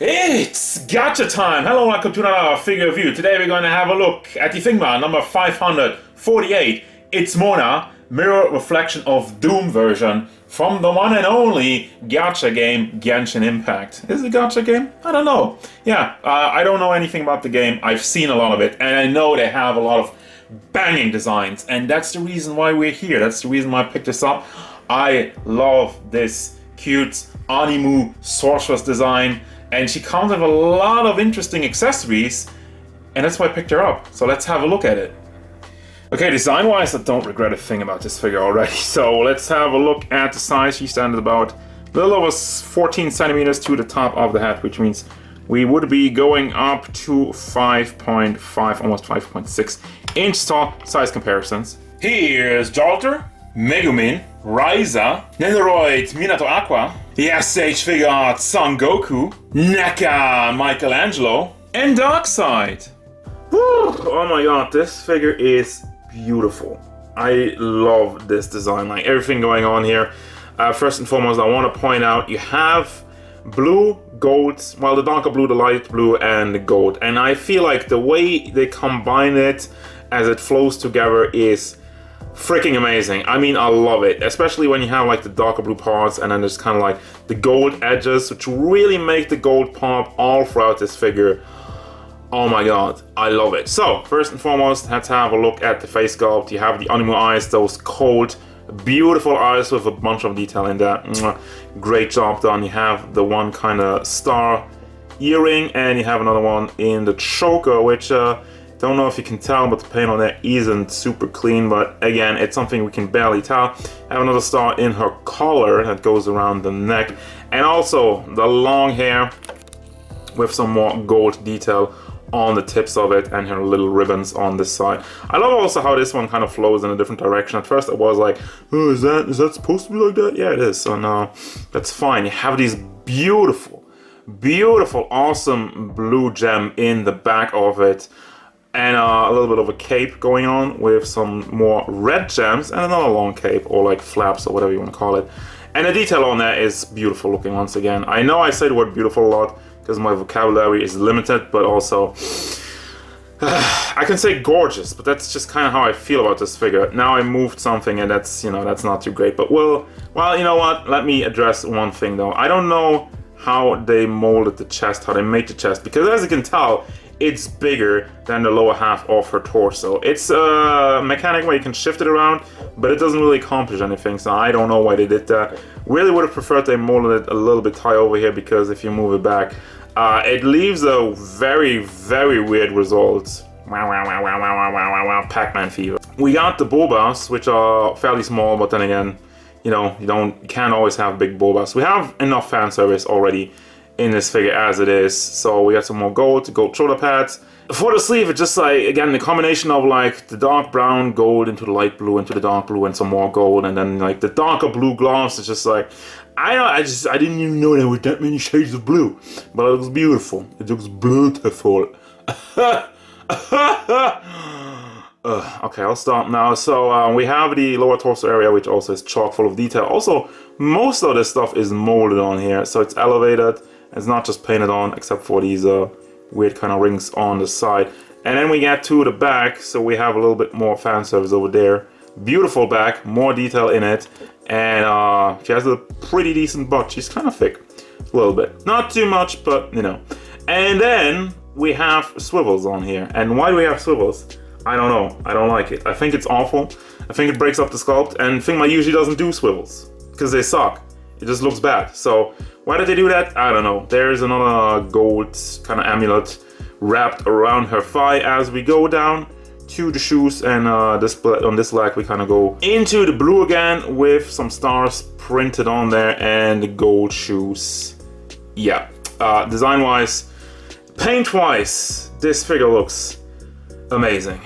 It's Gacha time! Hello, welcome to another figure review. Today we're going to have a look at the figma number 548. It's Mona, mirror reflection of Doom version from the one and only Gacha game Genshin Impact. Is it a Gacha game? I don't know. Yeah, I don't know anything about the game. I've seen a lot of it, and I know they have a lot of banging designs, and that's the reason why we're here. That's the reason why I picked this up. I love this cute Animu sorceress design. And she comes with a lot of interesting accessories, and that's why I picked her up. So let's have a look at it. Okay, design-wise, I don't regret a thing about this figure already. So let's have a look at the size. She stands about a little over 14 centimeters to the top of the head, which means we would be going up to 5.5, almost 5.6 inch tall size comparisons. Here's Jalter, Megumin, Ryza, Nendoroid, Minato Aqua, the SH Figure Arts Son Goku, Naka Michelangelo, and Darkseid. Oh my god, this figure is beautiful. I love this design, like everything going on here. First and foremost, I want to point out you have blue, gold, well, the darker blue, the light blue, and the gold. And I feel like the way they combine it as it flows together is freaking amazing. I mean, I love it, especially when you have like the darker blue parts and then there's kind of like the gold edges, which really make the gold pop all throughout this figure. Oh my god, I love it. So first and foremost, let's have a look at the face sculpt. You have the Animu eyes, those cold, beautiful eyes with a bunch of detail in that. Great job done. You have the one kind of star earring, and you have another one in the choker, which don't know if you can tell, but the paint on there isn't super clean, but again, it's something we can barely tell. I have another star in her collar that goes around the neck, and also the long hair with some more gold detail on the tips of it and her little ribbons on this side. I love also how this one kind of flows in a different direction. At first I was like, oh, is that supposed to be like that? Yeah, it is. So no, that's fine. You have these beautiful, awesome blue gem in the back of it, and a little bit of a cape going on with some more red gems and another long cape, or like flaps or whatever you want to call it. And the detail on that is beautiful looking once again. I know I say the word beautiful a lot because my vocabulary is limited, but also I can say gorgeous, but that's just kind of how I feel about this figure. Now I moved something and that's, you know, that's not too great, but well, you know what? Let me address one thing though. I don't know how they molded the chest, how they made the chest, because as you can tell, it's bigger than the lower half of her torso. It's a mechanic where you can shift it around, but it doesn't really accomplish anything, so I don't know why they did that. Really would have preferred they molded it a little bit high over here, because if you move it back, it leaves a very weird result. Pac-Man fever. We got the bobas, which are fairly small, but then again, you know, you can't always have big bobas. We have enough fan service already in this figure as it is, so we got some more gold shoulder pads. For the sleeve, it's just like, again, the combination of like the dark brown gold into the light blue into the dark blue and some more gold, and then like the darker blue gloves. It's just like, I didn't even know there were that many shades of blue, but it looks beautiful. It looks beautiful. Okay, I'll stop now. So we have the lower torso area, which also is chock full of detail. Also, most of this stuff is molded on here, so it's elevated. It's not just painted on, except for these weird kind of rings on the side. And then we get to the back, so we have a little bit more fan service over there. Beautiful back, more detail in it, and she has a pretty decent butt. She's kind of thick, a little bit. Not too much, but you know. And then we have swivels on here. And why do we have swivels? I don't know. I don't like it. I think it's awful. I think it breaks up the sculpt, and Figma usually doesn't do swivels because they suck. It just looks bad. So why did they do that? I don't know. There's another gold kind of amulet wrapped around her thigh as we go down to the shoes, and on this leg we kind of go into the blue again with some stars printed on there and the gold shoes. Yeah, design wise, paint wise, this figure looks amazing.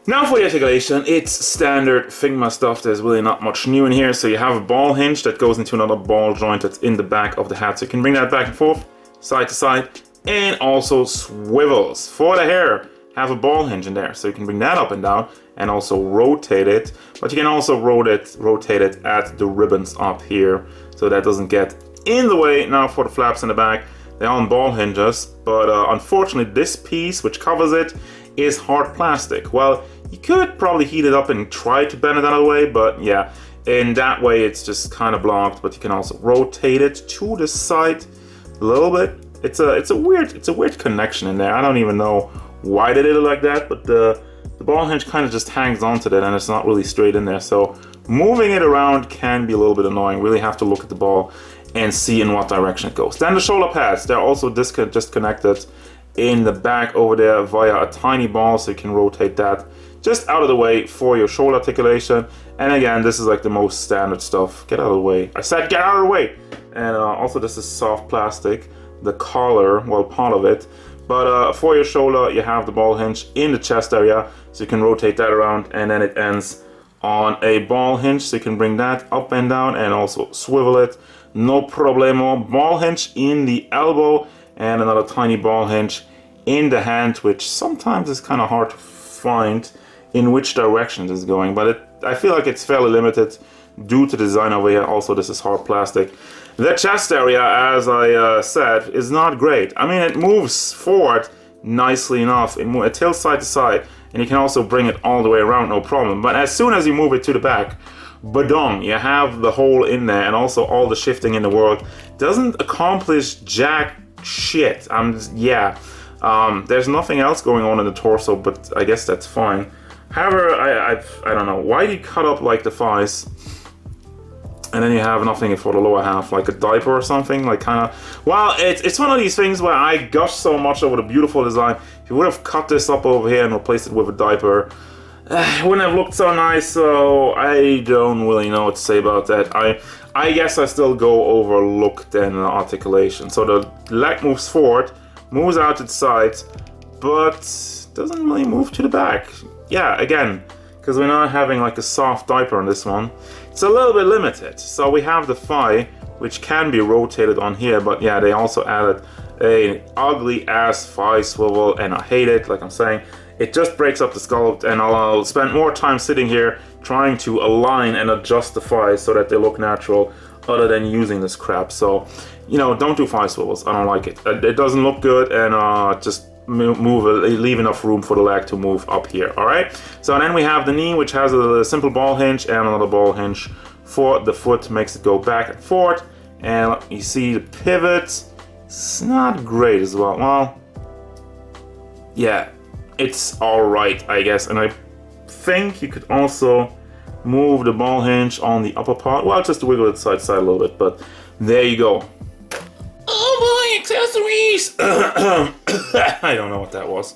Now for the articulation, it's standard Figma stuff. There's really not much new in here. So you have a ball hinge that goes into another ball joint that's in the back of the hat. So you can bring that back and forth, side to side, and also swivels. For the hair, have a ball hinge in there. So you can bring that up and down and also rotate it. But you can also rotate it at the ribbons up here, so that doesn't get in the way. Now for the flaps in the back, They're on ball hinges, but unfortunately this piece which covers it is hard plastic. Well, you could probably heat it up and try to bend it out of the way, but yeah, in that way it's just kind of blocked. But you can also rotate it to the side a little bit. It's a weird connection in there. I don't even know why they did it like that, but the ball hinge kind of just hangs onto that and it's not really straight in there. So moving it around can be a little bit annoying. Really have to look at the ball and see in what direction it goes. Then the shoulder pads, they're also disconnected in the back over there via a tiny ball, so you can rotate that just out of the way for your shoulder articulation. And again, this is like the most standard stuff. Get out of the way. I said get out of the way. And also this is soft plastic, the collar, well, part of it. But for your shoulder, you have the ball hinge in the chest area, so you can rotate that around, and then it ends on a ball hinge, so you can bring that up and down and also swivel it. No problemo. Ball hinge in the elbow and another tiny ball hinge in the hand, which sometimes is kind of hard to find in which direction it is going, but I feel like it's fairly limited due to the design over here. Also, this is hard plastic. The chest area, as I said, is not great. I mean, it moves forward nicely enough. It tilts side to side, and you can also bring it all the way around, no problem. But as soon as you move it to the back, badong, you have the hole in there, and also all the shifting in the world. Doesn't accomplish jack shit. There's nothing else going on in the torso, but I guess that's fine. However, I don't know, why do you cut up like the thighs and then you have nothing for the lower half, like a diaper or something, like kind of, well, it's one of these things where I gush so much over the beautiful design. If you would have cut this up over here and replaced it with a diaper, it wouldn't have looked so nice. So I don't really know what to say about that. I guess I still go over look than articulation. So the leg moves forward, moves out to the sides, but doesn't really move to the back. Yeah, again, because we're not having like a soft diaper on this one, it's a little bit limited. So we have the thigh, which can be rotated on here, but yeah, they also added an ugly ass thigh swivel, and I hate it. Like I'm saying, it just breaks up the sculpt, and I'll spend more time sitting here trying to align and adjust the thighs so that they look natural, other than using this crap. So, you know, don't do thigh swivels. I don't like it. It doesn't look good, and just leave enough room for the leg to move up here. All right, so then we have the knee, which has a simple ball hinge and another ball hinge for the foot, makes it go back and forth. And you see the pivot, it's not great as well. Well, yeah, it's all right, I guess. And I think you could also move the ball hinge on the upper part. Well, just wiggle it side to side a little bit, but there you go. Oh boy, accessories! I don't know what that was.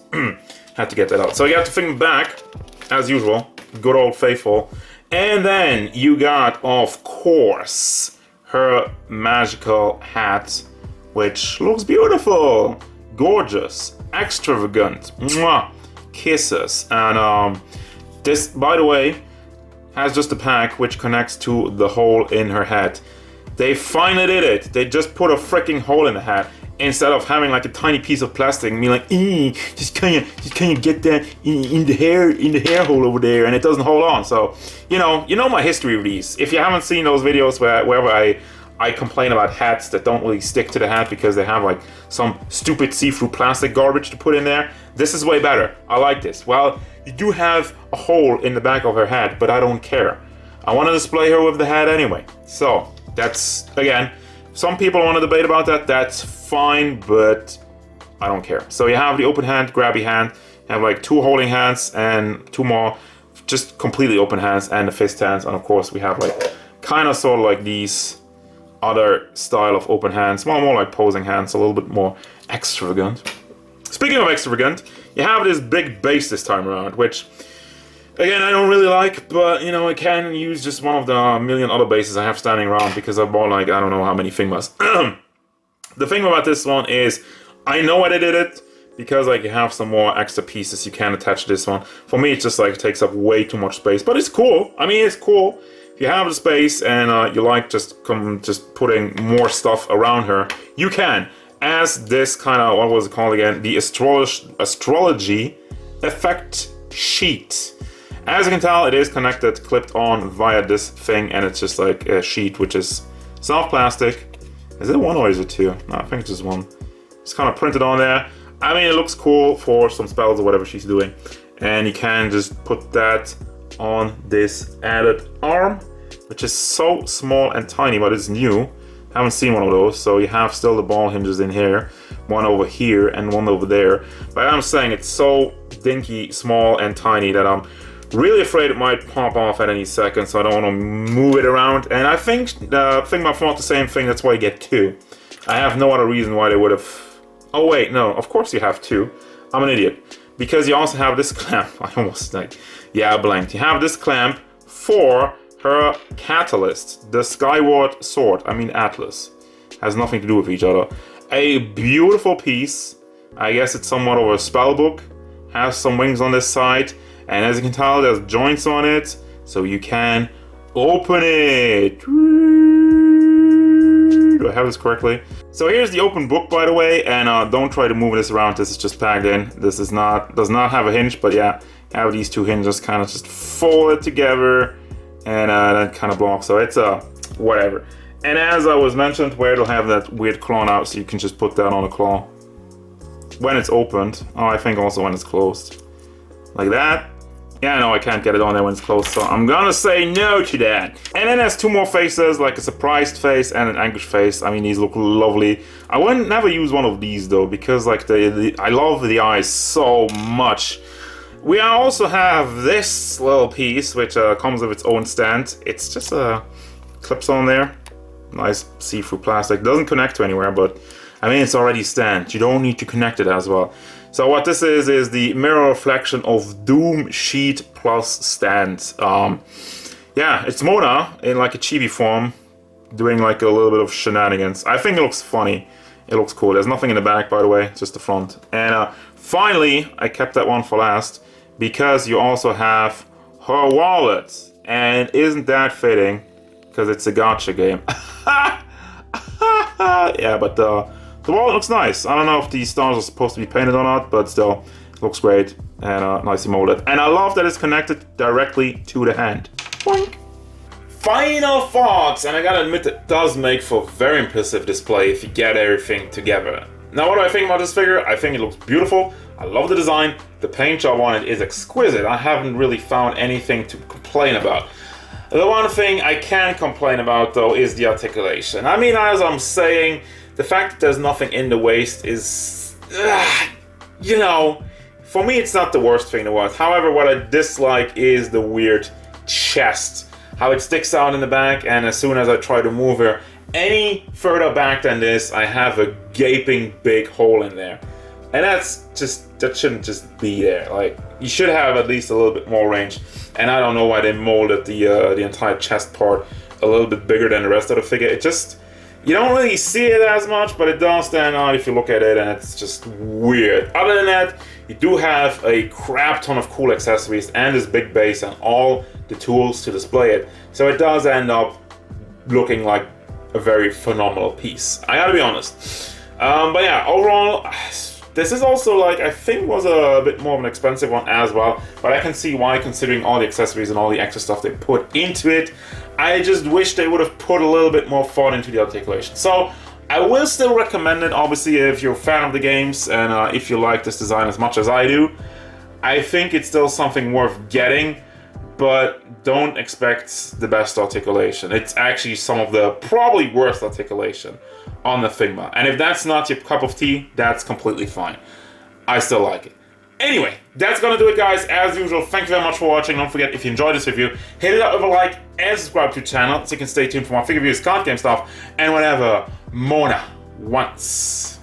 Had to get that out. So you have to Figma back, as usual. Good old faithful. And then you got, of course, her magical hat, which looks beautiful, gorgeous, extravagant. Mwah! Kisses. And this, by the way, has just a pack which connects to the hole in her hat. They finally did it. They just put a freaking hole in the hat instead of having like a tiny piece of plastic and be like, just kind of get that in the hair hole over there, and it doesn't hold on. So, you know my history of these. If you haven't seen those videos wherever I complain about hats that don't really stick to the hat because they have like some stupid see-through plastic garbage to put in there, this is way better. I like this. Well, you do have a hole in the back of her hat, but I don't care. I want to display her with the hat anyway. So that's, again, some people want to debate about that. That's fine, but I don't care. So you have the open hand, grabby hand. You have like two holding hands and two more just completely open hands and the fist hands. And of course we have like kind of sort of like these other style of open hands, well, more like posing hands, a little bit more extravagant. Speaking of extravagant, you have this big base this time around, which again I don't really like, but you know, I can use just one of the million other bases I have standing around because I bought like I don't know how many figmas. The thing about this one is I know why they did it, because like you have some more extra pieces you can attach to this one. For me it's just like it takes up way too much space, but it's cool. I mean, it's cool. If you have the space and you like just putting more stuff around her, you can. As this kind of, what was it called again? The astrology effect sheet. As you can tell, it is connected, clipped on via this thing, and it's just like a sheet which is soft plastic. Is it one or is it two? No, I think it's just one. It's kind of printed on there. I mean, it looks cool for some spells or whatever she's doing. And you can just put that on this added arm, which is so small and tiny, but it's new. Haven't seen one of those, so you have still the ball hinges in here, one over here and one over there. But I'm saying it's so dinky, small and tiny that I'm really afraid it might pop off at any second, so I don't want to move it around. And I think Figma thought the same thing, that's why you get two. I have no other reason why they would have... Oh wait, no, of course you have two. I'm an idiot. Because you also have this clamp. I almost like... Yeah, I blanked. You have this clamp for her catalyst, the Skyward Sword, I mean Atlas. Has nothing to do with each other. A beautiful piece. I guess it's somewhat of a spell book. Has some wings on this side. And as you can tell, there's joints on it. So you can open it. Do I have this correctly? So here's the open book, by the way. And don't try to move this around. This is just packed in. This does not have a hinge. But yeah, have these two hinges kind of just fold it together. And that kind of blocks, so it's whatever. And as I was mentioned, where it'll have that weird claw out, so you can just put that on a claw when it's opened. Oh, I think also when it's closed, like that. Yeah, no, I can't get it on there when it's closed, so I'm gonna say no to that. And then there's two more faces, like a surprised face and an anguished face. I mean, these look lovely. I wouldn't never use one of these though, because like I love the eyes so much. We also have this little piece, which comes with its own stand. It's just clips on there. Nice see-through plastic. Doesn't connect to anywhere, but I mean, it's already stand. You don't need to connect it as well. So what this is the mirror reflection of Doom Sheet Plus stand. Yeah, it's Mona in like a chibi form, doing like a little bit of shenanigans. I think it looks funny. It looks cool. There's nothing in the back, by the way, just the front. And finally, I kept that one for last, because you also have her wallet. And isn't that fitting? Because it's a gacha game. Yeah, but the wallet looks nice. I don't know if these stars are supposed to be painted or not, but still, it looks great and nicely molded. And I love that it's connected directly to the hand. Boink. Final thoughts, and I gotta admit, it does make for a very impressive display if you get everything together. Now, what do I think about this figure? I think it looks beautiful. I love the design. The paint job on it is exquisite. I haven't really found anything to complain about. The one thing I can complain about, though, is the articulation. I mean, as I'm saying, the fact that there's nothing in the waist is, you know, for me, it's not the worst thing in the world. However, what I dislike is the weird chest. How it sticks out in the back, and as soon as I try to move her any further back than this, I have a gaping big hole in there. And that shouldn't just be there. Like, you should have at least a little bit more range. And I don't know why they molded the entire chest part a little bit bigger than the rest of the figure. It just, you don't really see it as much, but it does stand out if you look at it, and it's just weird. Other than that, you do have a crap ton of cool accessories and this big base and all the tools to display it. So it does end up looking like a very phenomenal piece. I gotta be honest. But yeah, overall, this is also, like, I think was a bit more of an expensive one as well, but I can see why, considering all the accessories and all the extra stuff they put into it. I just wish they would have put a little bit more thought into the articulation. So I will still recommend it, obviously, if you're a fan of the games and if you like this design as much as I do. I think it's still something worth getting, but don't expect the best articulation. It's actually some of the probably worst articulation on the Figma. And if that's not your cup of tea, that's completely fine. I still like it. Anyway, that's gonna do it, guys. As usual, thank you very much for watching. Don't forget, if you enjoyed this review, hit it up with a like and subscribe to the channel so you can stay tuned for more figure reviews, card game stuff, and whatever Mona wants.